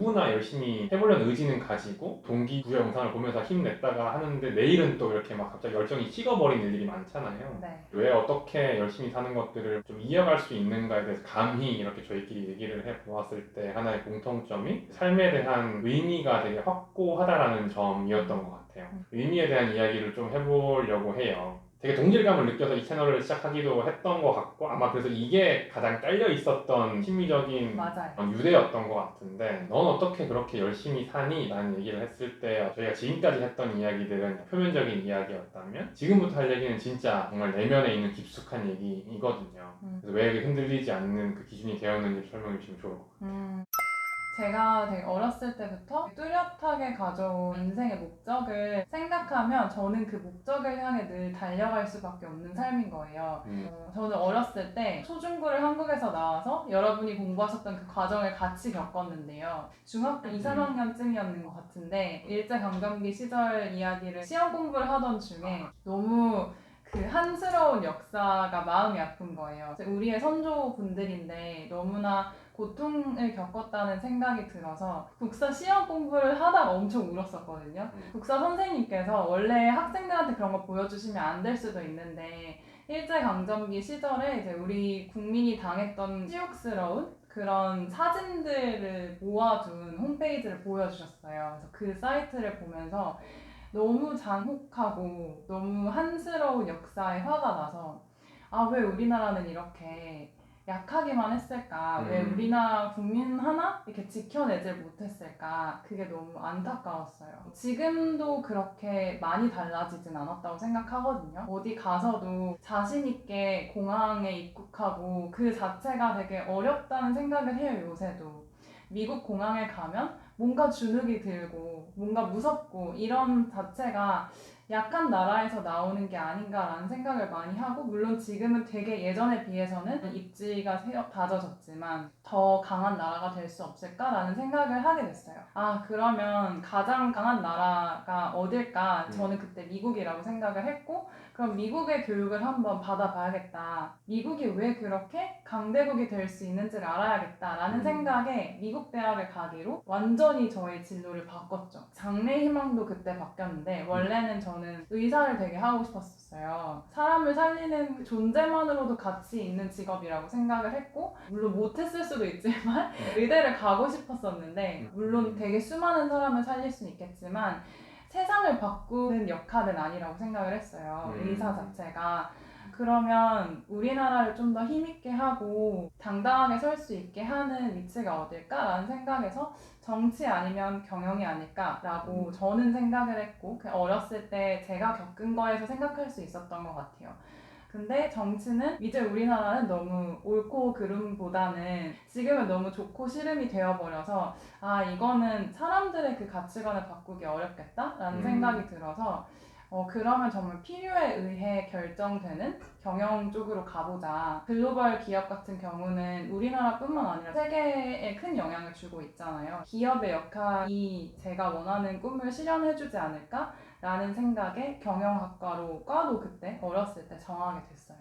누구나 열심히 해보려는 의지는 가지고 동기부여 영상을 보면서 힘냈다가 하는데 내일은 또 이렇게 막 갑자기 열정이 식어버린 일들이 많잖아요. 네. 왜 어떻게 열심히 사는 것들을 좀 이어갈 수 있는가에 대해서 감히 이렇게 저희끼리 얘기를 해보았을 때 하나의 공통점이 삶에 대한 의미가 되게 확고하다라는 점이었던 것 같아요. 의미에 대한 이야기를 좀 해보려고 해요. 되게 동질감을 느껴서 이 채널을 시작하기도 했던 것 같고 아마 그래서 이게 가장 깔려 있었던 심리적인 맞아요. 유대였던 것 같은데 넌 어떻게 그렇게 열심히 사니? 라는 얘기를 했을 때 저희가 지금까지 했던 이야기들은 표면적인 이야기였다면 지금부터 할 얘기는 진짜 정말 내면에 있는 깊숙한 얘기이거든요. 그래서 왜 이렇게 흔들리지 않는 그 기준이 되었는지 설명해 주시면 좋을 것 같아요. 제가 되게 어렸을 때부터 뚜렷하게 가져온 인생의 목적을 생각하면 저는 그 목적을 향해 늘 달려갈 수밖에 없는 삶인 거예요. 저는 어렸을 때 초중고를 한국에서 나와서 여러분이 공부하셨던 그 과정을 같이 겪었는데요. 중학교 2, 3학년쯤이었는 것 같은데 일제강점기 시절 이야기를 시험 공부를 하던 중에 너무 그 한스러운 역사가 마음이 아픈 거예요. 우리의 선조분들인데 너무나 고통을 겪었다는 생각이 들어서 국사 시험 공부를 하다가 엄청 울었었거든요. 국사 선생님께서 원래 학생들한테 그런 거 보여주시면 안 될 수도 있는데 일제강점기 시절에 이제 우리 국민이 당했던 치욕스러운 그런 사진들을 모아둔 홈페이지를 보여주셨어요. 그래서 그 사이트를 보면서 너무 잔혹하고 너무 한스러운 역사에 화가 나서 아, 왜 우리나라는 이렇게 약하기만 했을까? 왜 우리나라 국민 하나 이렇게 지켜내질 못했을까? 그게 너무 안타까웠어요. 지금도 그렇게 많이 달라지진 않았다고 생각하거든요. 어디 가서도 자신 있게 공항에 입국하고 그 자체가 되게 어렵다는 생각을 해요, 요새도. 미국 공항에 가면 뭔가 주눅이 들고 뭔가 무섭고 이런 자체가 약한 나라에서 나오는 게 아닌가라는 생각을 많이 하고 물론 지금은 되게 예전에 비해서는 입지가 다져졌지만 더 강한 나라가 될 수 없을까라는 생각을 하게 됐어요. 아, 그러면 가장 강한 나라가 어딜까? 저는 그때 미국이라고 생각을 했고 그럼 미국의 교육을 한번 받아봐야겠다. 미국이 왜 그렇게 강대국이 될 수 있는지를 알아야겠다라는 생각에 미국 대학을 가기로 완전히 저의 진로를 바꿨죠. 장래 희망도 그때 바뀌었는데 원래는 저는 의사를 되게 하고 싶었어요. 사람을 살리는 존재만으로도 가치 있는 직업이라고 생각을 했고 물론 못했을 수도 있지만 의대를 가고 싶었었는데 물론 되게 수많은 사람을 살릴 수는 있겠지만 세상을 바꾸는 역할은 아니라고 생각을 했어요. 의사 자체가. 그러면 우리나라를 좀 더 힘있게 하고 당당하게 설 수 있게 하는 위치가 어딜까라는 생각에서 정치 아니면 경영이 아닐까라고 저는 생각을 했고 어렸을 때 제가 겪은 거에서 생각할 수 있었던 것 같아요. 근데 정치는 이제 우리나라는 너무 옳고 그름보다는 지금은 너무 좋고 싫음이 되어버려서 아, 이거는 사람들의 그 가치관을 바꾸기 어렵겠다라는 생각이 들어서 그러면 정말 필요에 의해 결정되는 경영 쪽으로 가보자. 글로벌 기업 같은 경우는 우리나라뿐만 아니라 세계에 큰 영향을 주고 있잖아요. 기업의 역할이 제가 원하는 꿈을 실현해주지 않을까? 라는 생각에 경영학과로 과도 그때 어렸을 때 정하게 됐어요.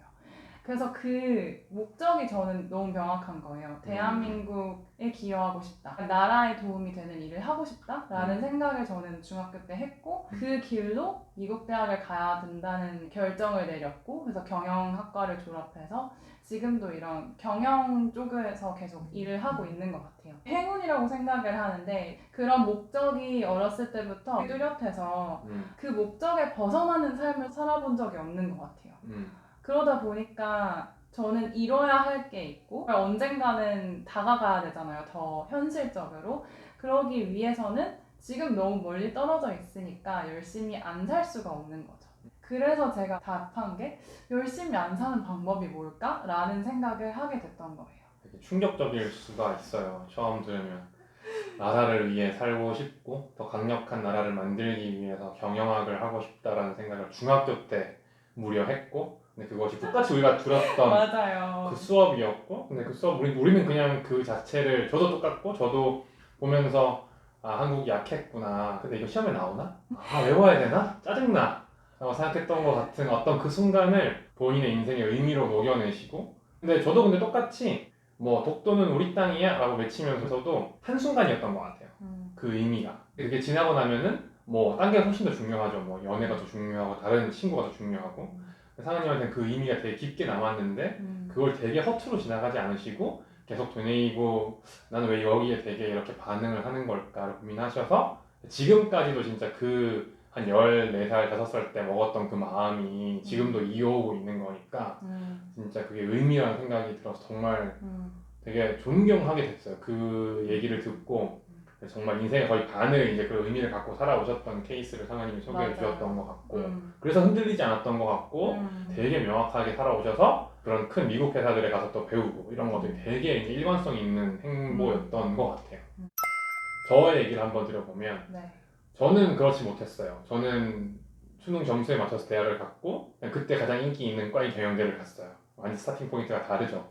그래서 그 목적이 저는 너무 명확한 거예요. 대한민국에 기여하고 싶다. 나라에 도움이 되는 일을 하고 싶다라는 생각을 저는 중학교 때 했고 그 길로 미국 대학을 가야 된다는 결정을 내렸고 그래서 경영학과를 졸업해서 지금도 이런 경영 쪽에서 계속 일을 하고 있는 것 같아요. 행운이라고 생각을 하는데 그런 목적이 어렸을 때부터 뚜렷해서 그 목적에 벗어나는 삶을 살아본 적이 없는 것 같아요. 그러다 보니까 저는 이뤄야 할 게 있고 언젠가는 다가가야 되잖아요. 더 현실적으로. 그러기 위해서는 지금 너무 멀리 떨어져 있으니까 열심히 안 살 수가 없는 거죠. 그래서 제가 답한 게 열심히 안 사는 방법이 뭘까? 라는 생각을 하게 됐던 거예요. 되게 충격적일 수가 있어요. 처음 들으면. 나라를 위해 살고 싶고 더 강력한 나라를 만들기 위해서 경영학을 하고 싶다라는 생각을 중학교 때 무려 했고 근데 그것이 똑같이 우리가 들었던 맞아요. 그 수업이었고 근데 그 수업 우리는 그냥 그 자체를 저도 똑같고 저도 보면서 아 한국이 약했구나 근데 이거 시험에 나오나? 아 외워야 되나? 짜증나 라고 생각했던 것 같은 어떤 그 순간을 본인의 인생의 의미로 녹여내시고 근데 똑같이 뭐 독도는 우리 땅이야 라고 외치면서도 한순간이었던 것 같아요. 그 의미가. 그게 지나고 나면은 뭐 딴 게 훨씬 더 중요하죠. 뭐 연애가 더 중요하고 다른 친구가 더 중요하고. 상은님한테는 그 의미가 되게 깊게 남았는데 그걸 되게 허투루 지나가지 않으시고 계속 되뇌이고 나는 왜 여기에 되게 이렇게 반응을 하는 걸까를 고민하셔서 지금까지도 진짜 그 한 14살, 5살 때 먹었던 그 마음이 지금도 이어오고 있는 거니까 진짜 그게 의미라는 생각이 들어서 정말 되게 존경하게 됐어요. 그 얘기를 듣고 정말 인생의 거의 반을 이제 그 의미를 갖고 살아오셨던 케이스를 상하님이 소개해 맞아요. 주셨던 것 같고 그래서 흔들리지 않았던 것 같고 되게 명확하게 살아오셔서 그런 큰 미국 회사들에 가서 또 배우고 이런 것들이 되게 이제 일관성 있는 행보였던 것 같아요. 저의 얘기를 한번 드려보면 네. 저는 그렇지 못했어요. 저는 수능 점수에 맞춰서 대학을 갔고 그때 가장 인기 있는 과인 경영대를 갔어요. 완전 스타팅 포인트가 다르죠.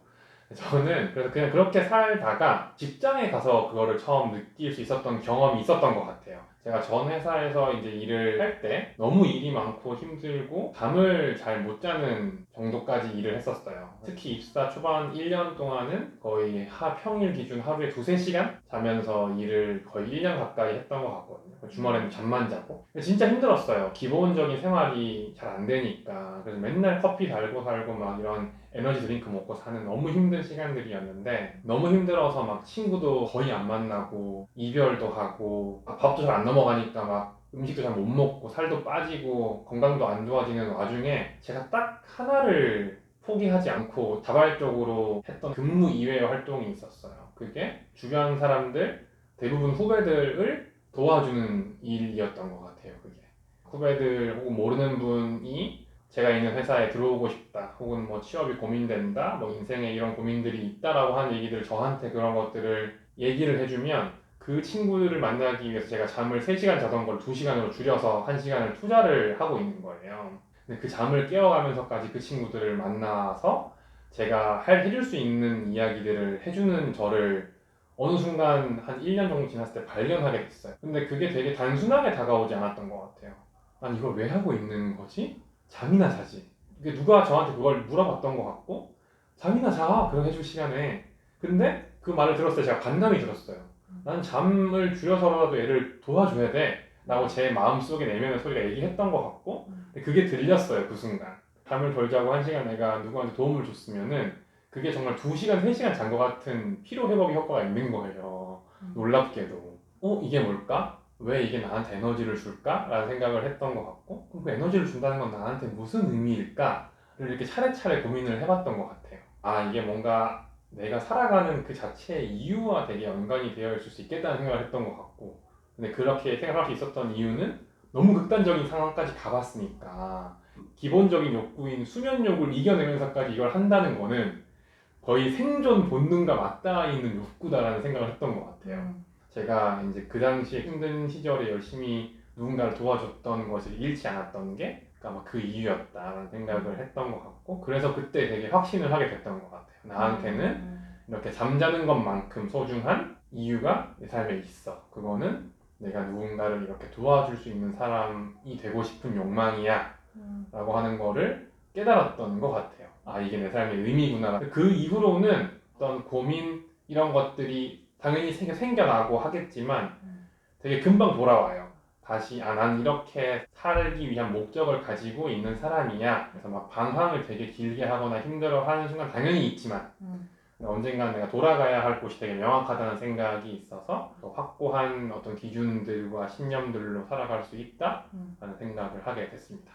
저는 그래서 그냥 그렇게 살다가 직장에 가서 그거를 처음 느낄 수 있었던 경험이 있었던 것 같아요. 제가 전 회사에서 이제 일을 할 때 너무 일이 많고 힘들고 잠을 잘 못 자는 정도까지 일을 했었어요. 특히 입사 초반 1년 동안은 거의 평일 기준 하루에 2~3시간 자면서 일을 거의 1년 가까이 했던 것 같거든요. 주말에는 잠만 자고. 진짜 힘들었어요. 기본적인 생활이 잘 안 되니까. 그래서 맨날 커피 달고 살고 막 이런 에너지 드링크 먹고 사는 너무 힘든 시간들이었는데 너무 힘들어서 막 친구도 거의 안 만나고 이별도 하고 밥도 잘 안 넘어가니까 막 음식도 잘 못 먹고 살도 빠지고 건강도 안 좋아지는 와중에 제가 딱 하나를 포기하지 않고 자발적으로 했던 근무 이외의 활동이 있었어요. 그게 주변 사람들 대부분 후배들을 도와주는 일이었던 것 같아요. 그게 후배들 혹은 모르는 분이 제가 있는 회사에 들어오고 싶다 혹은 뭐 취업이 고민된다 뭐 인생에 이런 고민들이 있다라고 하는 얘기들 저한테 그런 것들을 얘기를 해주면 그 친구들을 만나기 위해서 제가 잠을 3시간 자던 걸 2시간으로 줄여서 1시간을 투자를 하고 있는 거예요. 근데 그 잠을 깨워가면서까지 그 친구들을 만나서 제가 해줄 수 있는 이야기들을 해주는 저를 어느 순간 한 1년 정도 지났을 때 발견하게 됐어요. 근데 그게 되게 단순하게 다가오지 않았던 것 같아요. 아니 이걸 왜 하고 있는 거지? 잠이나 자지. 이게 누가 저한테 그걸 물어봤던 것 같고 잠이나 자 그럼 해줄 시간에. 근데 그 말을 들었을 때 제가 반감이 들었어요. 난 잠을 줄여서라도 얘를 도와줘야 돼 라고 제 마음속에 내면의 소리가 얘기했던 것 같고 근데 그게 들렸어요. 그 순간 잠을 덜 자고 1시간 내가 누구한테 도움을 줬으면은 그게 정말 2시간, 3시간 잔 것 같은 피로 회복의 효과가 있는 거예요. 놀랍게도 이게 뭘까? 왜 이게 나한테 에너지를 줄까? 라는 생각을 했던 것 같고 그럼 그 에너지를 준다는 건 나한테 무슨 의미일까? 를 이렇게 차례차례 고민을 해봤던 것 같아요. 아 이게 뭔가 내가 살아가는 그 자체의 이유와 되게 연관이 되어 있을 수 있겠다는 생각을 했던 것 같고 근데 그렇게 생각할 수 있었던 이유는 너무 극단적인 상황까지 가봤으니까 기본적인 욕구인 수면 욕을 이겨내면서까지 이걸 한다는 거는 거의 생존 본능과 맞닿아 있는 욕구다라는 생각을 했던 것 같아요. 제가 이제 그 당시에 힘든 시절에 열심히 누군가를 도와줬던 것을 잃지 않았던 게 아마 그 이유였다라는 생각을 했던 것 같고 그래서 그때 되게 확신을 하게 됐던 것 같아요. 나한테는 이렇게 잠자는 것만큼 소중한 이유가 내 삶에 있어. 그거는 내가 누군가를 이렇게 도와줄 수 있는 사람이 되고 싶은 욕망이야 라고 하는 거를 깨달았던 것 같아요. 아 이게 내 삶의 의미구나. 그 이후로는 어떤 고민 이런 것들이 당연히 생겨나고 하겠지만 되게 금방 돌아와요. 다시 난 이렇게 살기 위한 목적을 가지고 있는 사람이야. 그래서 막 방황을 되게 길게 하거나 힘들어하는 순간 당연히 있지만 언젠간 내가 돌아가야 할 곳이 되게 명확하다는 생각이 있어서 더 확고한 어떤 기준들과 신념들로 살아갈 수 있다라는 생각을 하게 됐습니다.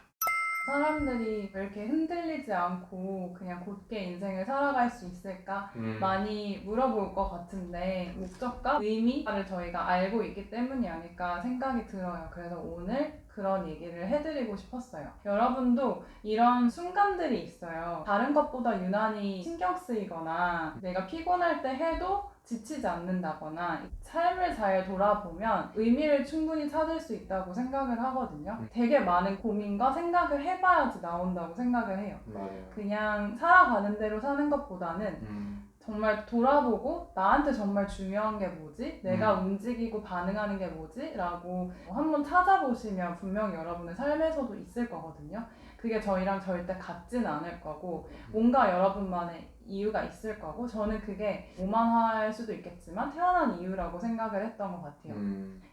사람들이 왜 이렇게 흔들리지 않고 그냥 곧게 인생을 살아갈 수 있을까 많이 물어볼 것 같은데 목적과 의미를 저희가 알고 있기 때문이 아닐까 생각이 들어요. 그래서 오늘 그런 얘기를 해드리고 싶었어요. 여러분도 이런 순간들이 있어요. 다른 것보다 유난히 신경 쓰이거나 내가 피곤할 때 해도 지치지 않는다거나 삶을 잘 돌아보면 의미를 충분히 찾을 수 있다고 생각을 하거든요. 되게 많은 고민과 생각을 해봐야지 나온다고 생각을 해요. 맞아요. 그냥 살아가는 대로 사는 것보다는 정말 돌아보고 나한테 정말 중요한 게 뭐지? 내가 움직이고 반응하는 게 뭐지? 라고 한번 찾아보시면 분명히 여러분의 삶에서도 있을 거거든요. 그게 저희랑 절대 같지는 않을 거고 뭔가 여러분만의 이유가 있을 거고 저는 그게 오만할 수도 있겠지만 태어난 이유라고 생각을 했던 것 같아요.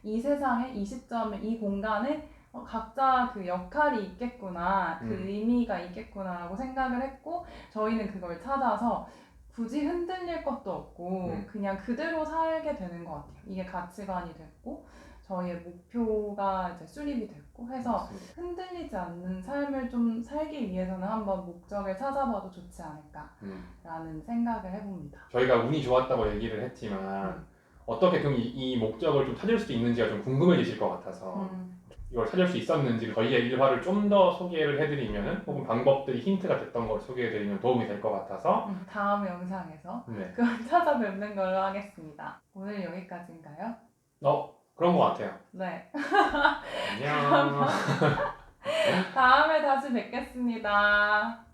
이 세상에 이 시점에 이 공간에 각자 그 역할이 있겠구나 그 의미가 있겠구나라고 생각을 했고 저희는 그걸 찾아서 굳이 흔들릴 것도 없고 그냥 그대로 살게 되는 것 같아요. 이게 가치관이 됐고 저희의 목표가 이제 수립이 됐고 해서 맞습니다. 흔들리지 않는 삶을 좀 살기 위해서는 한번 목적을 찾아봐도 좋지 않을까라는 생각을 해봅니다. 저희가 운이 좋았다고 얘기를 했지만 어떻게 그럼 이 목적을 좀 찾을 수 있는지가 좀 궁금해지실 것 같아서 이걸 찾을 수 있었는지 저희의 일화를 좀 더 소개를 해드리면 혹은 방법들이 힌트가 됐던 걸 소개해드리면 도움이 될 것 같아서 다음 영상에서 네. 그걸 찾아뵙는 걸로 하겠습니다. 오늘 여기까지인가요? 그런 것 같아요. 네. 안녕. 다음에 다시 뵙겠습니다.